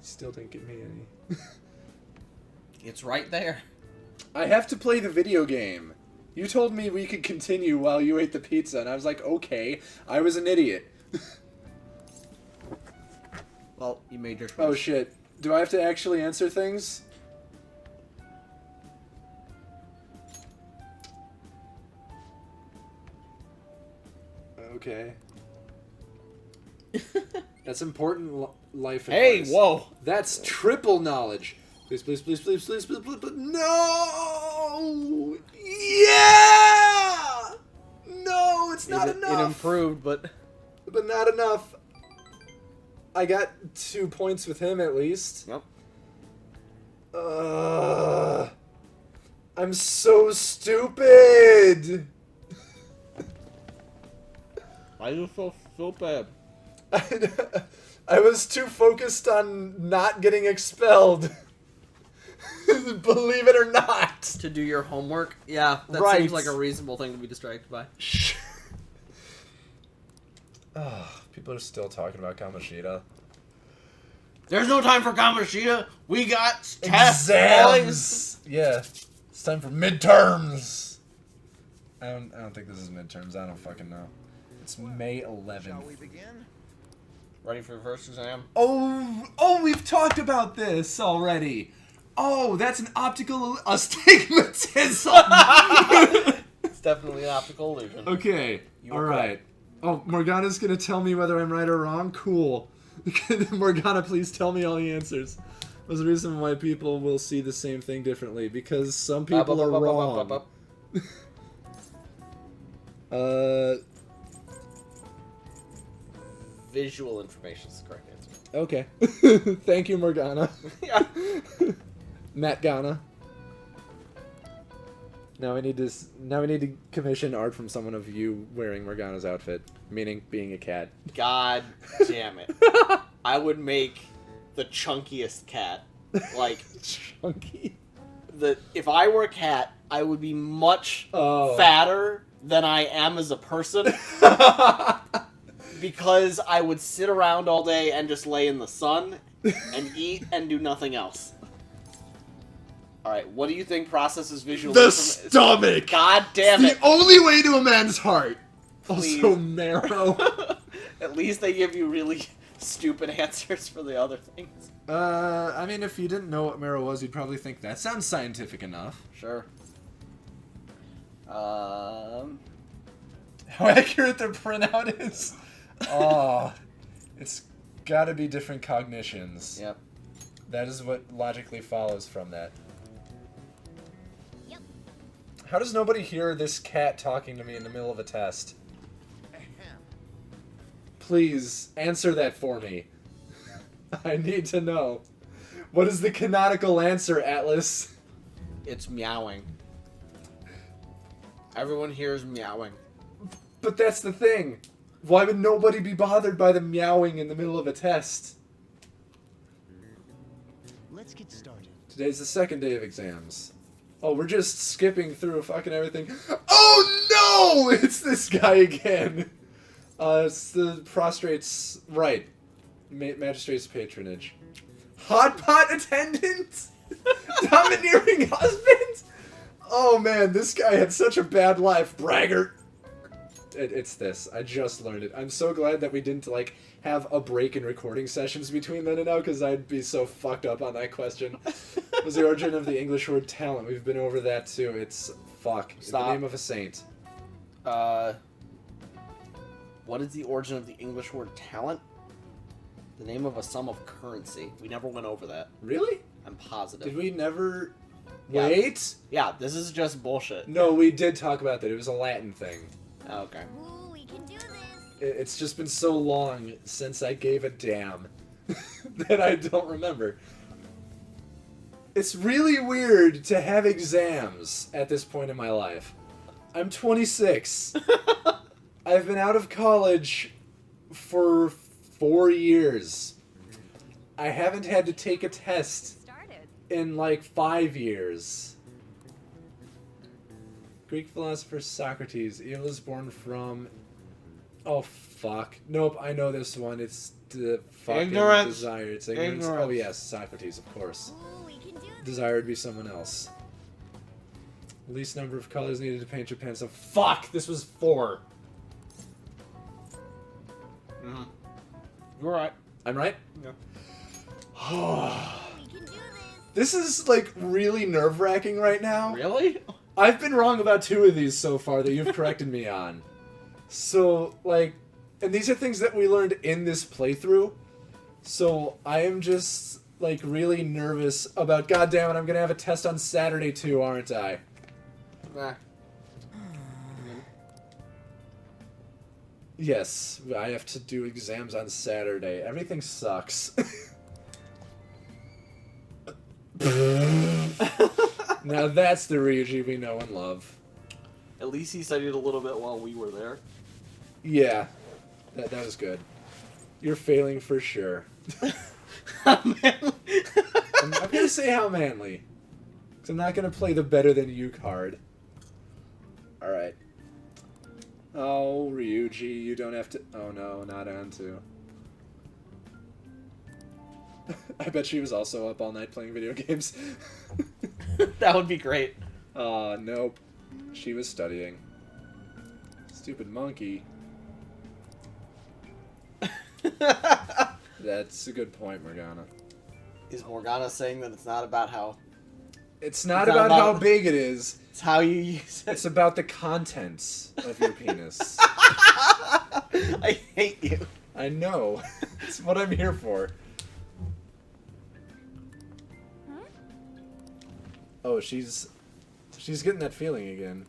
Still didn't give me any. It's right there. I have to play the video game. You told me we could continue while you ate the pizza, and I was like, okay. I was an idiot. Well, you made your choice. Oh shit. Do I have to actually answer things? Okay. That's important life advice. Hey, whoa! That's triple knowledge. Please, please, please, please, please, please, please, please. No! Yeah! No, it's not enough. It improved, but not enough. I got 2 points with him at least. Yep. I'm so stupid. Why are you so stupid? I was too focused on not getting expelled. Believe it or not. To do your homework? Yeah, that Right. seems like a reasonable thing to be distracted by. People are still talking about Kamoshida. There's no time for Kamoshida. We got tests, boys. Exams. Yeah, it's time for midterms. I don't think this is midterms. I don't fucking know. It's May 11th. Shall we begin? Ready for your first exam? Oh, we've talked about this already. Oh, that's an optical astigmatism. It's definitely an optical illusion. Okay, all right. Oh, Morgana's gonna tell me whether I'm right or wrong? Cool. Morgana, please tell me all the answers. There's a reason why people will see the same thing differently, because some people are wrong. Visual information is the correct answer. Okay. Thank you, Morgana. Yeah. Matt Ghana. Now we need to commission art from someone of you wearing Morgana's outfit, meaning being a cat. God damn it. I would make the chunkiest cat. Like, Chunky. if I were a cat, I would be much fatter than I am as a person. Because I would sit around all day and just lay in the sun and eat and do nothing else. Alright, what do you think processes visual The information? stomach! God damn it! The only way to a man's heart! Please. Also marrow. At least they give you really stupid answers for the other things. I mean, if you didn't know what marrow was, you'd probably think that sounds scientific enough. Sure. How accurate their printout is. Oh, it's gotta be different cognitions. Yep. That is what logically follows from that. Yep. How does nobody hear this cat talking to me in the middle of a test? Please, answer that for me. I need to know. What is the canonical answer, Atlas? It's meowing. Everyone hears meowing. But that's the thing. Why would nobody be bothered by the meowing in the middle of a test? Let's get started. Today's the second day of exams. Oh, we're just skipping through fucking everything. Oh no! It's this guy again. It's the prostrate's right. Magistrate's patronage. Hot pot attendant? Domineering husband? Oh man, this guy had such a bad life, braggart. It's this. I just learned it. I'm so glad that we didn't, like, have a break in recording sessions between then and now, because I'd be so fucked up on that question. Was the origin of the English word talent? We've been over that, too. It's fuck. Stop. The name of a saint. What is the origin of the English word talent? The name of a sum of currency. We never went over that. Really? I'm positive. Did we never... Yeah. Wait? Yeah, this is just bullshit. No, we did talk about that. It was a Latin thing. Oh, okay. Ooh, we can do this. It's just been so long since I gave a damn that I don't remember. It's really weird to have exams at this point in my life. I'm 26. I've been out of college for 4 years. I haven't had to take a test in like 5 years. Greek philosopher Socrates. Evil is born from Oh, fuck. Nope, I know this one. It's the fucking Ignorance. desire. It's ignorance. Ignorance. Oh, yes, Socrates, of course. Ooh, we can do this. Desire would be someone else. Least number of colors needed to paint your pencil. Fuck! This was 4. Mm-hmm. You're right. I'm right? Yeah. We can do this. This is, like, really nerve-wracking right now. Really? I've been wrong about 2 of these so far that you've corrected me on. So, like, and these are things that we learned in this playthrough. So, I am just, like, really nervous about, God damn it, I'm gonna have a test on Saturday too, aren't I? Nah. Yes, I have to do exams on Saturday. Everything sucks. Now that's the Ryuji we know and love. At least he studied a little bit while we were there. Yeah, that was good. You're failing for sure. I'm gonna say how manly. Because I'm not gonna play the better than you card. Alright. Oh, Ryuji, you don't have to... Oh no, not Antu. I bet she was also up all night playing video games. That would be great. Aw, nope. She was studying. Stupid monkey. That's a good point, Morgana. Is Morgana saying that it's not about how... It's not It's not about how about- big it is. It's how you use it. It's about the contents of your penis. I hate you. I know. It's what I'm here for. Oh, she's getting that feeling again.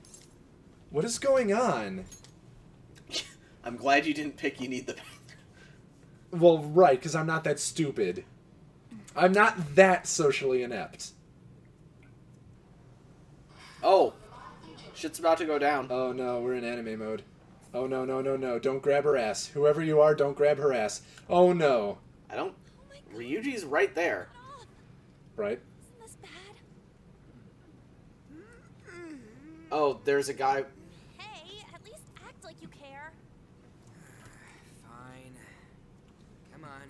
What is going on? I'm glad you didn't pick You Need the Bathroom. Well, right, because I'm not that stupid. I'm not that socially inept. Oh. Shit's about to go down. Oh no, we're in anime mode. Oh no, no, no, no. Don't grab her ass. Whoever you are, don't grab her ass. Oh no. I don't... Ryuji's right there. Right? Isn't this bad? Oh, there's a guy... Hey, at least act like you care. Fine. Come on.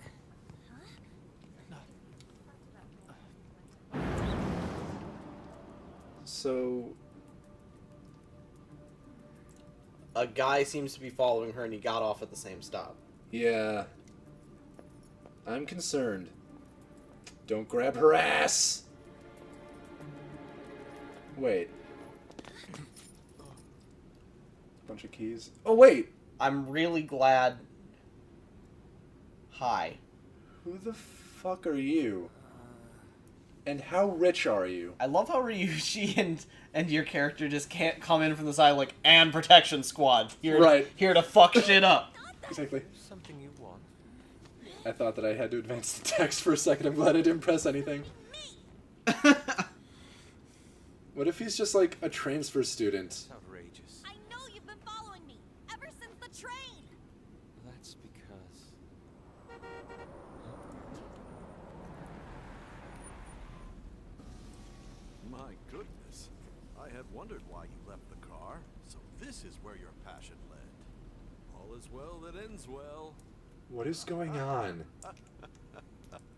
So, A guy seems to be following her and he got off at the same stop. yeah. I'm concerned. Don't grab her ass! Wait. Bunch of keys. Oh, wait! I'm really glad... Hi. Who the fuck are you? And how rich are you? I love how Ryuji and your character just can't come in from the side like, and protection squad. Here, Right. Here to fuck shit up. Exactly. Something you want. I thought that I had to advance the text for a second. I'm glad I didn't press anything. What if he's just like a transfer student? It's outrageous. I know you've been following me ever since the train. That's because... My goodness. I had wondered why you left the car. So this is where your passion led. All is well that ends well. What is going on?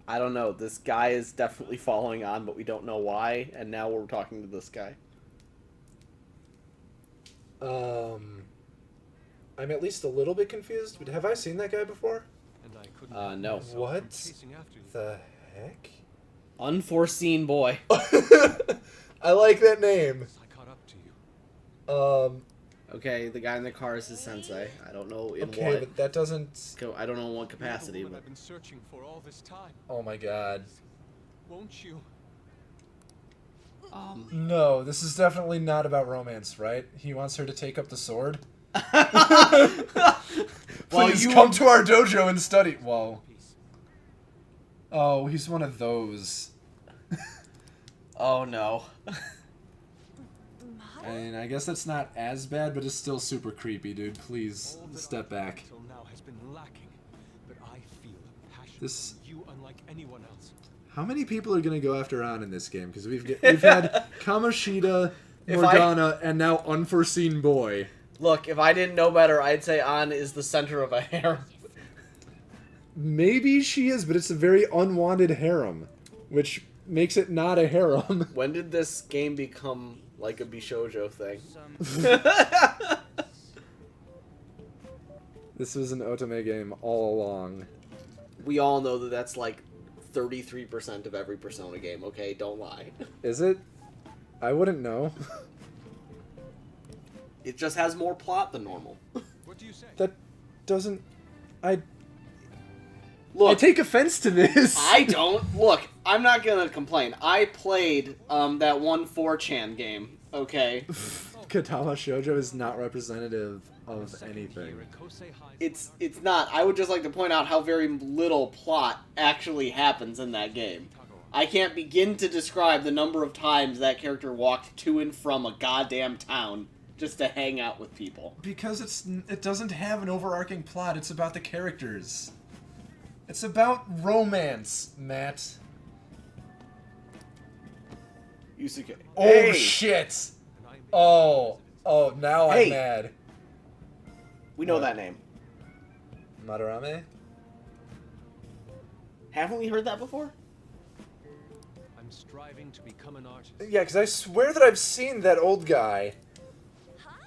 I don't know. This guy is definitely following on, but we don't know why. And now we're talking to this guy. I'm at least a little bit confused, but have I seen that guy before? And I couldn't No. keep myself from What chasing after you. the heck? Unforeseen boy. I like that name. I caught up to you. Okay, the guy in the car is his sensei. I don't know in Okay, what. but that doesn't... I don't know in what You're the capacity. woman But I've been searching for all this time. Oh my god. Won't you? No, this is definitely not about romance, right? He wants her to take up the sword? Please you- come to our dojo and study. Whoa. Peace. Oh, he's one of those. Oh no. I mean, I guess that's not as bad, but it's still super creepy, dude. Please, All that step I've back. done Until now has been lacking, but I feel a passion This- for you unlike anyone else. How many people are gonna go after An in this game? Because we've had Kamoshida, If Morgana, and now Unforeseen Boy. Look, if I didn't know better, I'd say An is the center of a harem. Maybe she is, but it's a very unwanted harem, which makes it not a harem. When did this game become like a Bishoujo thing? This was an otome game all along. We all know that that's like 33% of every Persona game, okay? Don't lie. Is it? I wouldn't know. It just has more plot than normal. What do you say? That doesn't... I Look, take offense to this. I don't. Look, I'm not gonna complain. I played that one 4chan game, okay? Katama Shoujo is not representative of anything. It's not. I would just like to point out how very little plot actually happens in that game. I can't begin to describe the number of times that character walked to and from a goddamn town just to hang out with people. Because it doesn't have an overarching plot. It's about the characters. It's about romance, Matt. Yusuke. Oh, Hey! shit! Oh, now Hey! I'm mad. We know What? that name. Madarame? Haven't we heard that before? I'm striving to become an artist. Yeah, because I swear that I've seen that old guy,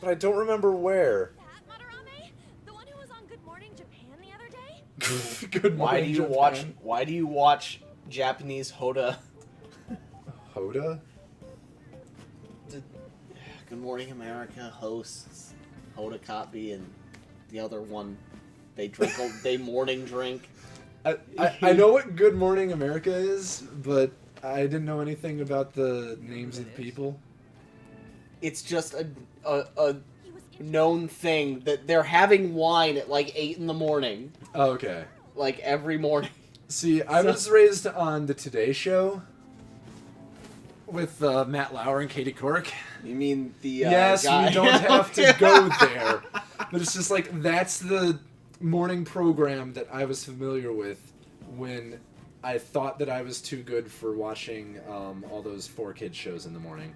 but I don't remember where. That Madarame? The one who was on Good Morning Japan the other day? Good Why morning, do you Japan. Why do you watch Japanese Hoda? Hoda? Good Morning America hosts Hoda Kotb and the other one. They drink. They morning drink. I know what Good Morning America is, but I didn't know anything about the names of the people. It's just a He was known thing that they're having wine at like 8 in the morning, Oh, okay. like every morning. See, I was raised on the Today Show with Matt Lauer and Katie Couric. You mean the Yes, guy? we don't have to go there. But it's just like, that's the morning program that I was familiar with when I thought that I was too good for watching all those 4Kids shows in the morning.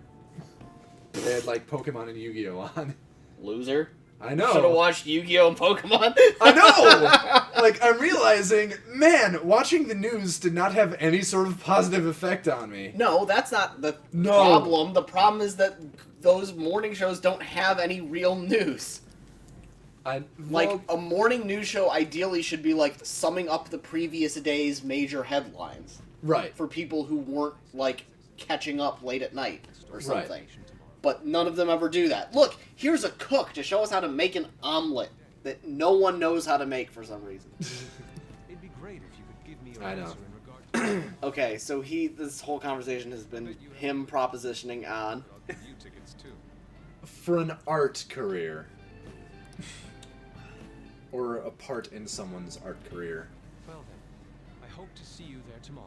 They had like Pokemon and Yu-Gi-Oh on. Loser. I know. Should have watched Yu-Gi-Oh and Pokemon. I know! Like, I'm realizing, man, watching the news did not have any sort of positive effect on me. No, that's not the No. problem. The problem is that those morning shows don't have any real news. Like, a morning news show ideally should be, like, summing up the previous day's major headlines. Right. For people who weren't, like, catching up late at night or something. Right. But none of them ever do that. Look, here's a cook to show us how to make an omelet that no one knows how to make for some reason. It'd be great if you could give me your I know. answer in regard to Okay, so this whole conversation has been him propositioning on. I'll give you tickets too. For an art career. Or a part in someone's art career. Well then, I hope to see you there tomorrow.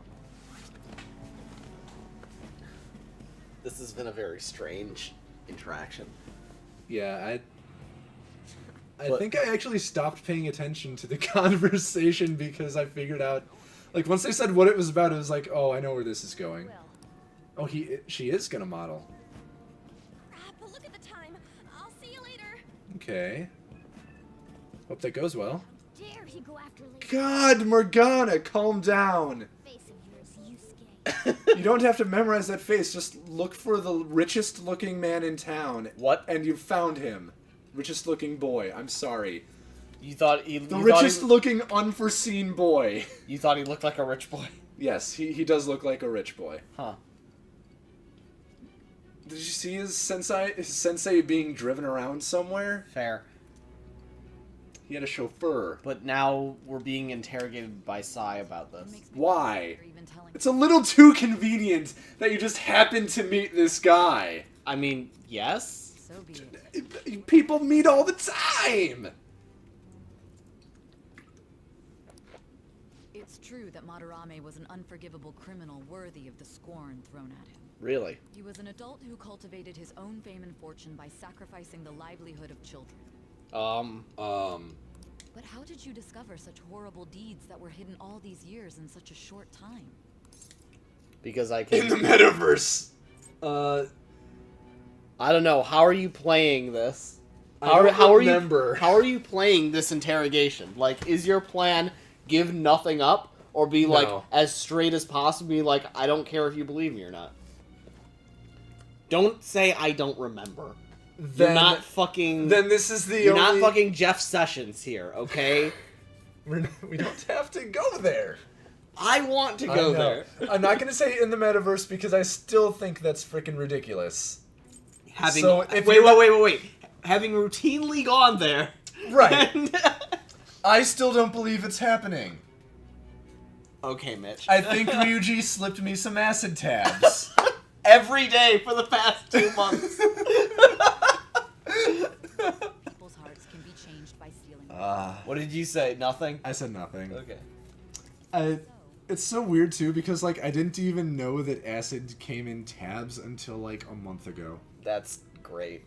This has been a very strange interaction. Yeah, I But- think I actually stopped paying attention to the conversation because I figured out, like, once they said what it was about, it was like, oh, I know where this is going. Will. Oh, she is gonna model. Crap, but look at the time. I'll see you later. Okay. Hope that goes well. Dare he go after Lady God, Morgana, calm down. face of yours, Yusuke. You don't have to memorize that face. Just look for the richest looking man in town. What? And you've found him. Richest looking boy. I'm sorry. You thought he The richest looking unforeseen boy. You thought he looked like a rich boy? Yes, he does look like a rich boy. Huh. Did you see his sensei being driven around somewhere? Fair. He had a chauffeur. But now we're being interrogated by Sai about this. Why? It's a little too convenient that you just happen to meet this guy. I mean, yes? So be it. People meet all the time. It's true that Madarame was an unforgivable criminal worthy of the scorn thrown at him. Really? He was an adult who cultivated his own fame and fortune by sacrificing the livelihood of children. But how did you discover such horrible deeds that were hidden all these years in such a short time? Because I In the can... metaverse. I don't know. How are you playing this? I don't how remember. How are you playing this interrogation? Like, is your plan give nothing up, or be like No. as straight as possible? Be like, I don't care if you believe me or not. Don't say I don't remember. You're not fucking. Then this is the You're only... not fucking Jeff Sessions here, okay? We don't have to go there. I want to I go know. there. I'm not gonna say in the metaverse because I still think that's freaking ridiculous. Having So, if wait, you're wait. Having routinely gone there, Right. and- I still don't believe it's happening. Okay, Mitch. I think Ryuji slipped me some acid tabs. Every day for the past 2 months. People's hearts can be changed by stealing. What did you say? Nothing? I said nothing. Okay. It's so weird too because like I didn't even know that acid came in tabs until like a month ago. That's great.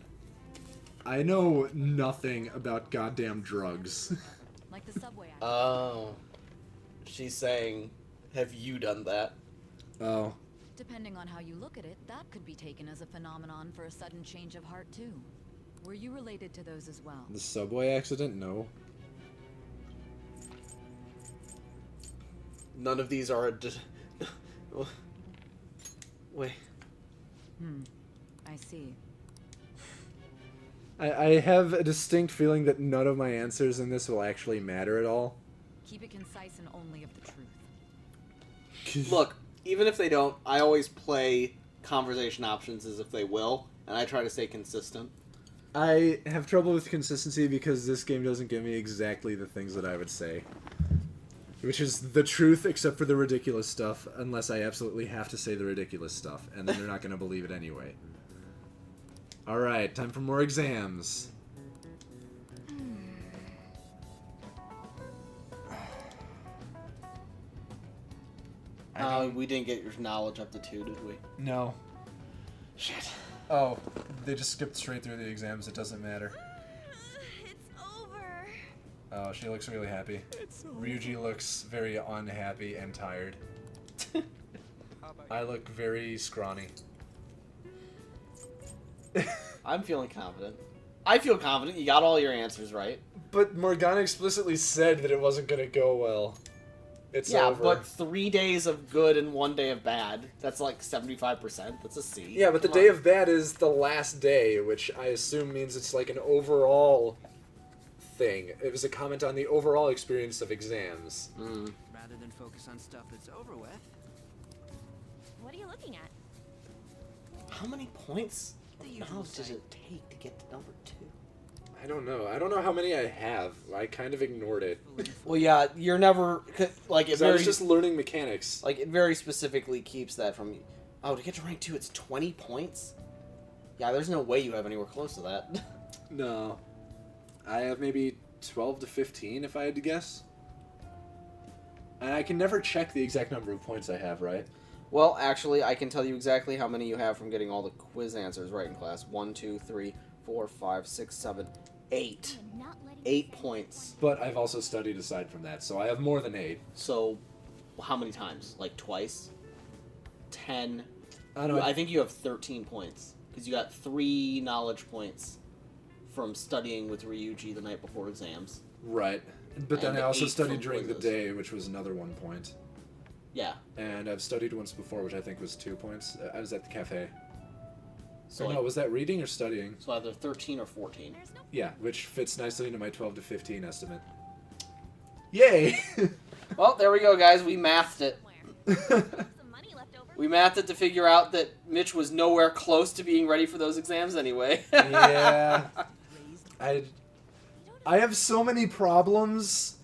I know nothing about goddamn drugs. Like the subway act. Oh. She's saying, have you done that? Oh. Depending on how you look at it, that could be taken as a phenomenon for a sudden change of heart too. Were you related to those as well? The subway accident? No. None of these are Wait. I see. I have a distinct feeling that none of my answers in this will actually matter at all. Keep it concise and only of the truth. Look, even if they don't, I always play conversation options as if they will, and I try to stay consistent. I have trouble with consistency because this game doesn't give me exactly the things that I would say. Which is the truth except for the ridiculous stuff, unless I absolutely have to say the ridiculous stuff, and then they're not going to believe it anyway. Alright, time for more exams. We didn't get your knowledge up to 2, did we? No. Shit. Oh, they just skipped straight through the exams, it doesn't matter. It's over. Oh, she looks really happy. Ryuji looks very unhappy and tired. I look very scrawny. I'm feeling confident. I feel confident. You got all your answers right. But Morgana explicitly said that it wasn't going to go well. It's Yeah, over. but 3 days of good and 1 day of bad. That's like 75%. That's a C. Yeah, but the Come day on. of bad is the last day, which I assume means it's like an overall thing. It was a comment on the overall experience of exams. Rather than focus on stuff that's over with. What are you looking at? How many points of usual knowledge does thing. it take to get to number 2? I don't know. I don't know how many I have. I kind of ignored it. Well, yeah, you're never like it 'Cause I was very just learning mechanics. like it very specifically keeps that from. Oh, to get to rank 2, it's 20 points. Yeah, there's no way you have anywhere close to that. No. I have maybe 12 to 15 if I had to guess. And I can never check the exact number of points I have, right? Well, actually, I can tell you exactly how many you have from getting all the quiz answers right in class. 1, 2, 3, 4, 5, 6, 7, 8. I'm not letting 8 points. But I've also studied aside from that, so I have more than 8. So, how many times? Like twice? 10. I don't know. I think you have 13 points because you got 3 knowledge points from studying with Ryuji the night before exams. Right. But then And I also 8 studied from during the quizzes. day, which was another 1 point. Yeah. And I've studied once before, which I think was 2 points. I was at the cafe. So, Or like, no, was that reading or studying? so either 13 or 14. There's no Yeah, which fits nicely into my 12 to 15 estimate. Yay! Well, there we go, guys. We mathed it. somewhere. Some money left over. We mathed it to figure out that Mitch was nowhere close to being ready for those exams anyway. Yeah. I have so many problems,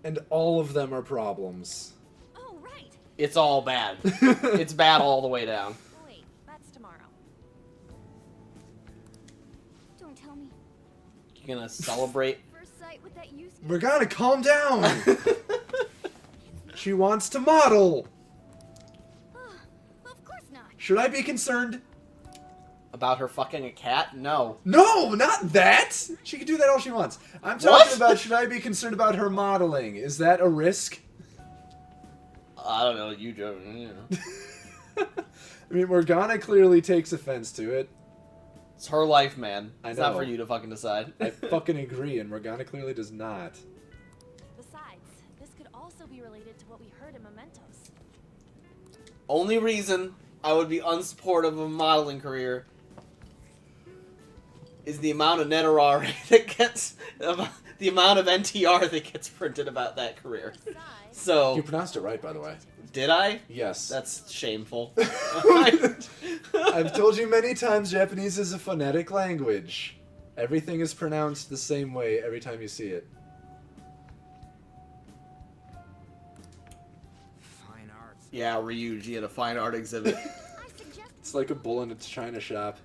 and all of them are problems. Oh, right. It's all bad. It's bad all the way down. Wait, that's tomorrow. Don't tell me. You're gonna celebrate. First sight with that used. Morgana, calm down! She wants to model! Of course not. Should I be concerned? About her fucking a cat? No. No, not that! She can do that all she wants. I'm talking What? about should I be concerned about her modeling? Is that a risk? I don't know. You don't. I mean, Morgana clearly takes offense to it. It's her life, man. I It's not know. for you to fucking decide. I fucking agree, and Morgana clearly does not. Besides, this could also be related to what we heard in Mementos. Only reason I would be unsupportive of a modeling career is the amount of Netarare that gets, the amount of NTR that gets printed about that career. Besides, You So, pronounced it right, by the way. did I? Yes. That's shameful. I've told you many times Japanese is a phonetic language. Everything is pronounced the same way every time you see it. Fine arts. Yeah, Ryuji at a fine art exhibit. I suggest It's like a bull in a china shop.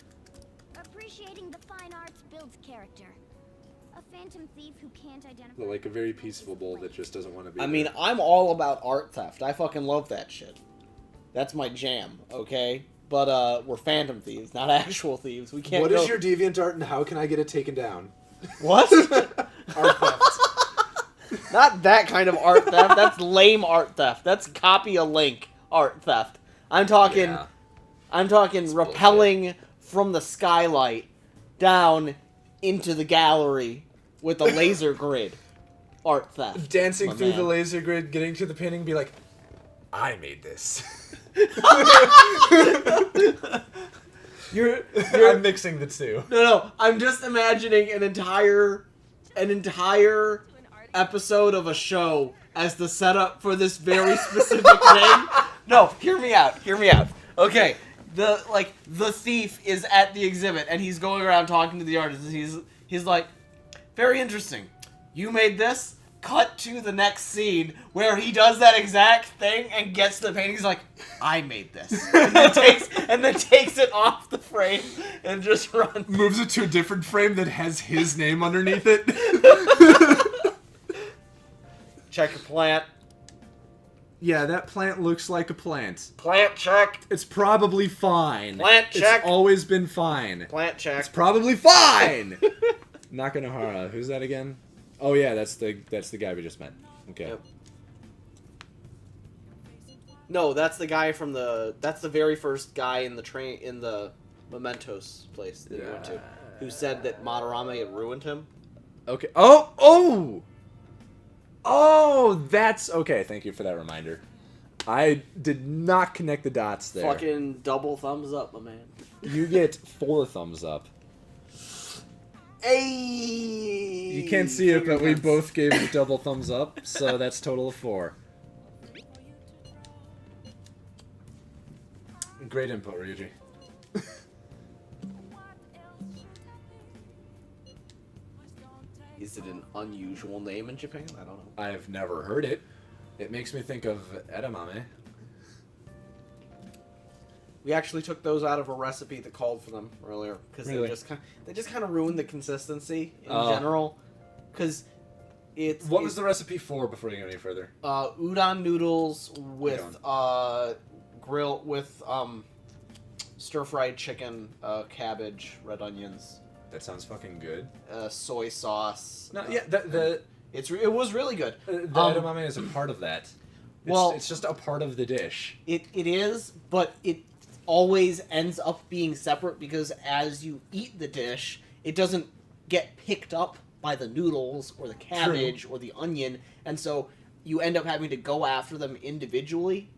appreciating the fine arts builds character. A phantom thief who can't identify. Like a very peaceful bull that just doesn't want to be I mean, there. I'm all about art theft. I fucking love that shit. That's my jam, okay? But, we're phantom thieves, not actual thieves. We can't What go... is your deviant art and how can I get it taken down? What? Art theft. Not that kind of art theft. That's lame art theft. That's copy a link art theft. I'm talking... Yeah. I'm talking rappelling from the skylight down into the gallery with a laser grid. Art theft. Dancing My through man. the laser grid, getting to the painting, be like, I made this. You're I'm mixing the two. no. I'm just imagining an entire episode of a show as the setup for this very specific thing. No, hear me out. Okay, the thief is at the exhibit and he's going around talking to the artist. And he's like, very interesting. You made this. Cut to the next scene where he does that exact thing and gets the painting. He's like, I made this. And then takes it off the frame and just runs. Moves it to a different frame that has his name underneath it. Check your plant. Yeah, that plant looks like a plant. Plant check. It's probably fine. Plant check. It's always been fine. Plant check. It's probably fine. Nakanohara, who's that again? Oh yeah, that's the guy we just met. Okay. Yep. No, that's the guy from that's the very first guy in the Mementos place that we went to, who said that Madarame had ruined him. Okay. Oh, that's okay. Thank you for that reminder. I did not connect the dots there. Fucking double thumbs up, my man. You get 4 thumbs up. Hey. You can't see it, but we both gave a double thumbs up, so that's total of 4. Great input, Ryuji. Is it an unusual name in Japan? I don't know. I've never heard it. It makes me think of edamame. We actually took those out of a recipe that called for them earlier because Really? they just kind of ruined the consistency in Oh. general. Because What was the recipe for before you go any further? udon noodles with stir fried chicken, cabbage, red onions, That sounds fucking good. soy sauce. No, yeah, It was really good. the edamame is a part of that. Well- It's just a part of the dish. It is, but it always ends up being separate because as you eat the dish, it doesn't get picked up by the noodles or the cabbage or the onion, and so you end up having to go after them individually.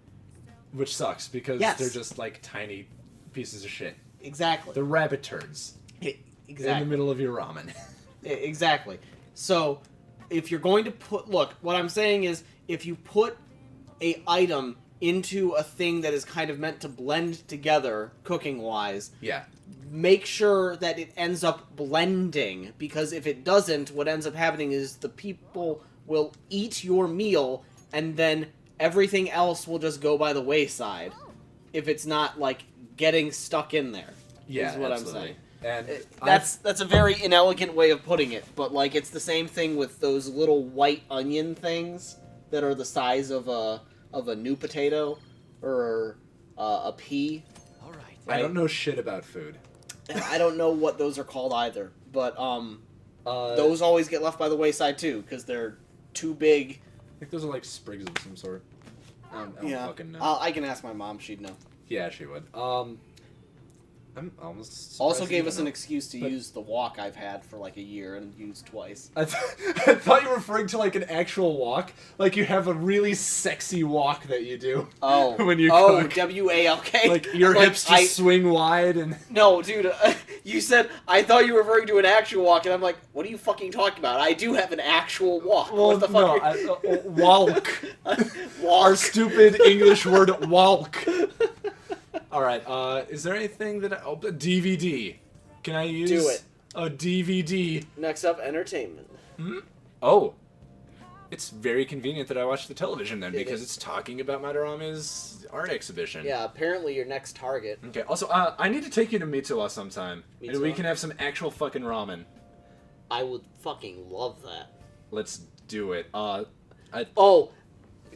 Which sucks, because Yes. they're just, like, tiny pieces of shit. Exactly. They're rabbit turds. In Exactly. the middle of your ramen. Exactly. So, if you're going to look, what I'm saying is, if you put a item into a thing that is kind of meant to blend together, cooking-wise, Yeah. make sure that it ends up blending, because if it doesn't, what ends up happening is the people will eat your meal, and then everything else will just go by the wayside, if it's not, like, getting stuck in there. Yeah, is what absolutely. I'm saying. And That's a very inelegant way of putting it, but like it's the same thing with those little white onion things that are the size of a new potato or a pea. All right. I don't know shit about food. And I don't know what those are called either, but Those those always get left by the wayside too because they're too big. I think those are like sprigs of some sort. I don't Yeah, fucking know. I can ask my mom; she'd know. Yeah, she would. I'm almost surprised Also you gave don't us an know. excuse to But- use the walk I've had for like a year and used twice. I thought you were referring to like an actual walk. Like you have a really sexy walk that you do. Oh. When you Oh, cook. W-A-L-K. Like your hips just swing wide and... No, dude, you said, I thought you were referring to an actual walk, and I'm like, what are you fucking talking about? I do have an actual walk. Well, What the fuck? no, walk. Walk. Our stupid English word walk. Alright, is there anything that a DVD. Can I use Do it. a DVD? Next up, entertainment. Oh. It's very convenient that I watch the television then, It because is. it's talking about Madarame's art exhibition. Yeah, apparently your next target. Okay, also, I need to take you to Mitsuwa sometime. And we Mitsuwa? can have some actual fucking ramen. I would fucking love that. Let's do it. Oh,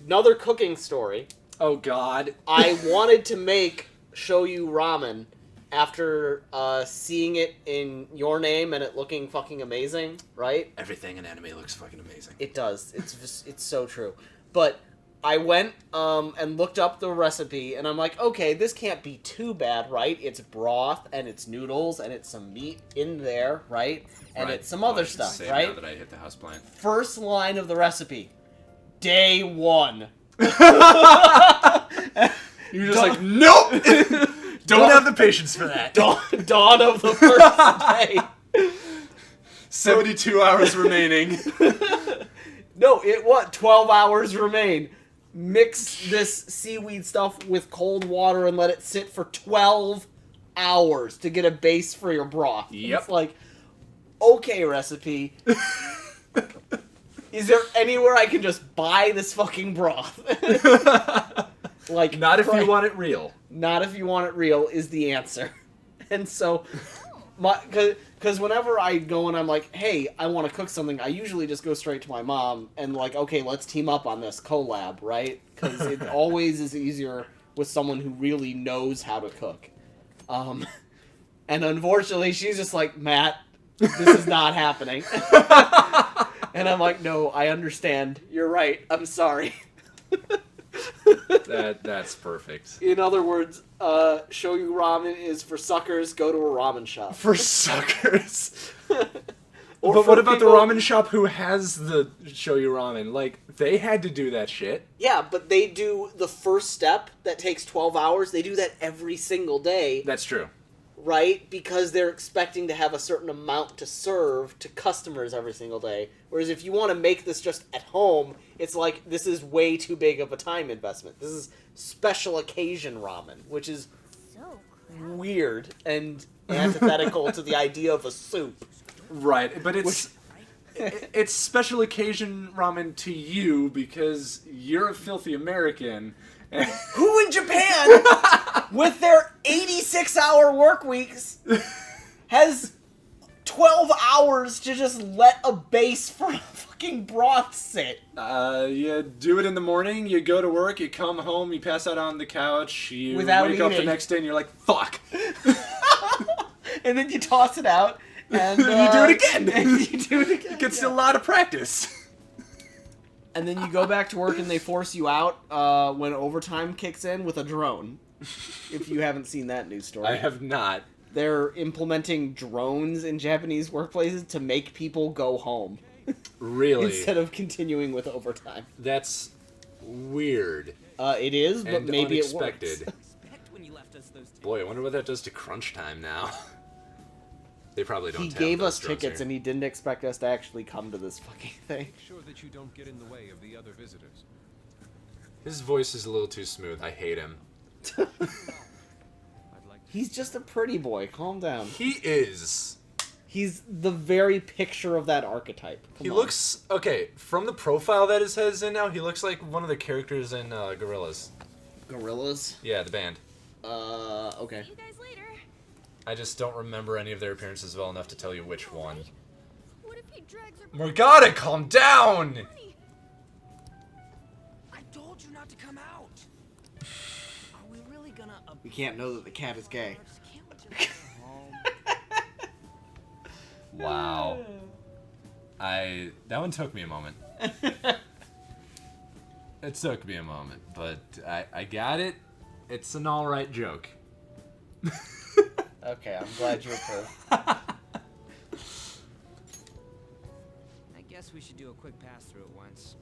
another cooking story. Oh god. I wanted to make Shoyu ramen after seeing it in Your Name and it looking fucking amazing, right? Everything in anime looks fucking amazing. It does. It's so true. But I went and looked up the recipe, and I'm like, okay, this can't be too bad, right? It's broth, and it's noodles, and it's some meat in there, right? And Right. it's some other I should stuff, say right? Now that I hit the house plant. First line of the recipe. Day 1. You're just like, nope! Don't have the patience for that. Dawn of the first day. 72 hours remaining. No, 12 hours remain. Mix this seaweed stuff with cold water and let it sit for 12 hours to get a base for your broth. Yep. It's like, okay, recipe. Is there anywhere I can just buy this fucking broth? Like, Not if you want it real. Not if you want it real is the answer. And so, because whenever I go and I'm like, hey, I want to cook something, I usually just go straight to my mom and like, okay, let's team up on this collab, right? Because it always is easier with someone who really knows how to cook. And unfortunately, she's just like, Matt, this is not happening. And I'm like, no, I understand. You're right. I'm sorry. That's perfect. In other words, shoyu ramen is for suckers. Go to a ramen shop. For suckers. Or But for what about people- the ramen shop who has the shoyu ramen? Like, they had to do that shit. Yeah, but they do the first step that takes 12 hours. They do that every single day, That's true. right? Because they're expecting to have a certain amount to serve to customers every single day. Whereas if you want to make this just at home, it's like, this is way too big of a time investment. This is special occasion ramen, which is So crowded. weird and antithetical to the idea of a soup. Right, but it's special occasion ramen to you because you're a filthy American. Who in Japan, with their 86-hour work weeks, has 12 hours to just let a base for a fucking broth sit? You do it in the morning, you go to work, you come home, you pass out on the couch, you Without wake up the eating. next day and you're like, fuck! And then you toss it out, and You do it again! And you do it again. It gets a lot of practice. And then you go back to work and they force you out when overtime kicks in with a drone. If you haven't seen that news story. I have not. They're implementing drones in Japanese workplaces to make people go home Really? instead of continuing with overtime. That's weird. It is, but And maybe unexpected. it works. Respect when you left us those two. Boy, I wonder what that does to crunch time now. They probably don't He have gave those us drones tickets here. and he didn't expect us to actually come to this fucking thing. Make sure that you don't get in the way of the other visitors. His voice is a little too smooth. I hate him. I'd like to He's just a pretty boy. Calm down. He is. He's the very picture of that archetype. Come He on. looks... Okay, from the profile that his head is in now, he looks like one of the characters in Gorillaz. Gorillas. Yeah, the band. Okay. See you guys later. I just don't remember any of their appearances well enough to tell you which one. What if he drags her Morgana, calm down! money? I told you not to come out. Are we really gonna? We can't know that the cat is gay. Can't we just go home? Wow. That one took me a moment. It took me a moment, but I got it. It's an alright joke. Okay, I'm glad you approve. I guess we should do a quick pass through it once.